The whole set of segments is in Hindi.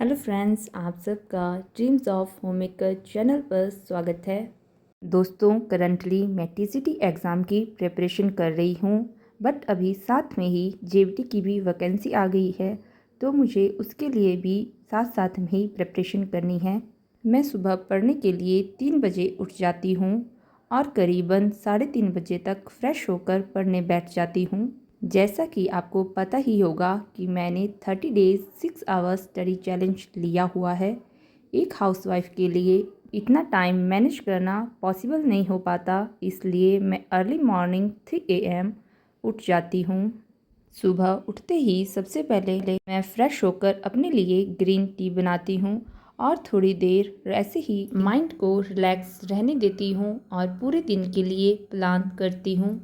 हेलो फ्रेंड्स, आप सबका ड्रीम्स ऑफ होममेकर चैनल पर स्वागत है। दोस्तों, करंटली मैं टीसीटी एग्ज़ाम की प्रिपरेशन कर रही हूँ, बट अभी साथ में ही जेईटी की भी वैकेंसी आ गई है, तो मुझे उसके लिए भी साथ साथ में ही प्रिपरेशन करनी है। मैं सुबह पढ़ने के लिए 3 बजे उठ जाती हूँ और करीबन 3:30 बजे तक फ्रेश होकर पढ़ने बैठ जाती हूँ। जैसा कि आपको पता ही होगा कि मैंने 30 डेज़ 6 आवर्स स्टडी चैलेंज लिया हुआ है। एक हाउसवाइफ के लिए इतना टाइम मैनेज करना पॉसिबल नहीं हो पाता, इसलिए मैं अर्ली मॉर्निंग 3 AM उठ जाती हूँ। सुबह उठते ही सबसे पहले मैं फ़्रेश होकर अपने लिए ग्रीन टी बनाती हूँ और थोड़ी देर ऐसे ही माइंड को रिलैक्स रहने देती हूँ और पूरे दिन के लिए प्लान करती हूँ।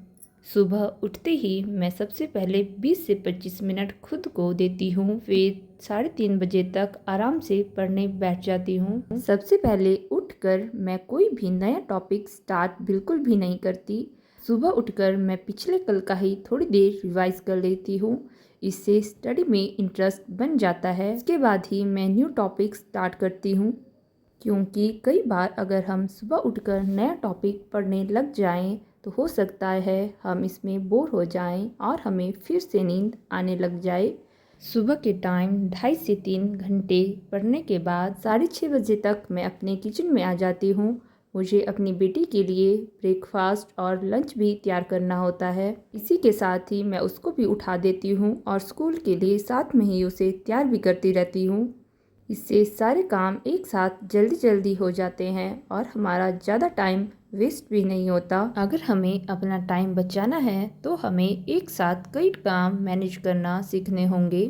सुबह उठते ही मैं सबसे पहले 20 से 25 मिनट खुद को देती हूँ, फिर 3:30 बजे तक आराम से पढ़ने बैठ जाती हूँ। सबसे पहले उठकर मैं कोई भी नया टॉपिक स्टार्ट बिल्कुल भी नहीं करती। सुबह उठकर मैं पिछले कल का ही थोड़ी देर रिवाइज कर लेती हूँ, इससे स्टडी में इंटरेस्ट बन जाता है। इसके बाद ही मैं न्यू टॉपिक स्टार्ट करती हूँ, क्योंकि कई बार अगर हम सुबह उठकर नया टॉपिक पढ़ने लग जाएं तो हो सकता है हम इसमें बोर हो जाएं और हमें फिर से नींद आने लग जाए। सुबह के टाइम 2.5 से 3 घंटे पढ़ने के बाद 6:30 बजे तक मैं अपने किचन में आ जाती हूँ। मुझे अपनी बेटी के लिए ब्रेकफास्ट और लंच भी तैयार करना होता है। इसी के साथ ही मैं उसको भी उठा देती हूँ और स्कूल के लिए साथ में ही उसे तैयार भी करती रहती हूँ। इससे सारे काम एक साथ जल्दी जल्दी हो जाते हैं और हमारा ज़्यादा टाइम वेस्ट भी नहीं होता। अगर हमें अपना टाइम बचाना है तो हमें एक साथ कई काम मैनेज करना सीखने होंगे।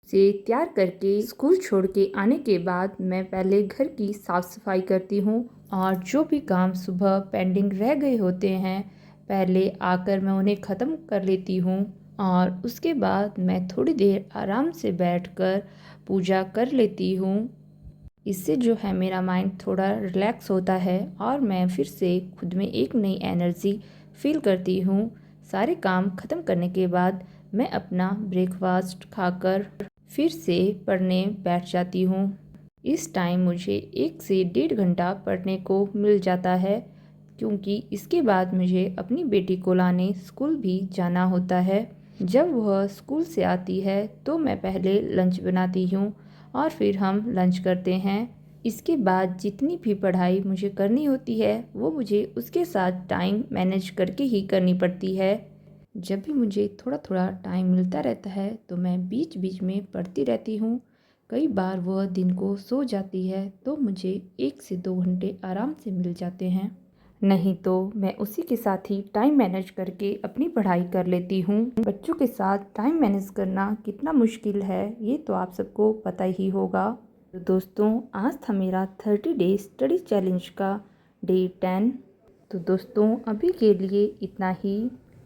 से तैयार करके स्कूल छोड़ के आने के बाद मैं पहले घर की साफ़ सफाई करती हूँ और जो भी काम सुबह पेंडिंग रह गए होते हैं पहले आकर मैं उन्हें ख़त्म कर लेती हूँ और उसके बाद मैं थोड़ी देर आराम से बैठकर पूजा कर लेती हूँ। इससे जो है मेरा माइंड थोड़ा रिलैक्स होता है और मैं फिर से खुद में एक नई एनर्जी फील करती हूँ। सारे काम ख़त्म करने के बाद मैं अपना ब्रेकफास्ट खाकर फिर से पढ़ने बैठ जाती हूँ। इस टाइम मुझे 1 से 1.5 घंटा पढ़ने को मिल जाता है, क्योंकि इसके बाद मुझे अपनी बेटी को लाने स्कूल भी जाना होता है। जब वह स्कूल से आती है तो मैं पहले लंच बनाती हूँ और फिर हम लंच करते हैं। इसके बाद जितनी भी पढ़ाई मुझे करनी होती है वो मुझे उसके साथ टाइम मैनेज करके ही करनी पड़ती है। जब भी मुझे थोड़ा थोड़ा टाइम मिलता रहता है तो मैं बीच बीच में पढ़ती रहती हूँ। कई बार वह दिन को सो जाती है तो मुझे 1 से 2 घंटे आराम से मिल जाते हैं, नहीं तो मैं उसी के साथ ही टाइम मैनेज करके अपनी पढ़ाई कर लेती हूँ। बच्चों के साथ टाइम मैनेज करना कितना मुश्किल है ये तो आप सबको पता ही होगा। तो दोस्तों, आज था मेरा 30 डे स्टडी चैलेंज का डे 10। तो दोस्तों, अभी के लिए इतना ही।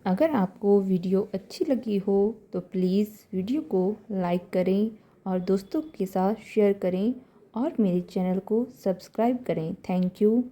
अगर आपको वीडियो अच्छी लगी हो तो प्लीज़ वीडियो को लाइक करें और दोस्तों के साथ शेयर करें और मेरे चैनल को सब्सक्राइब करें। Thank you.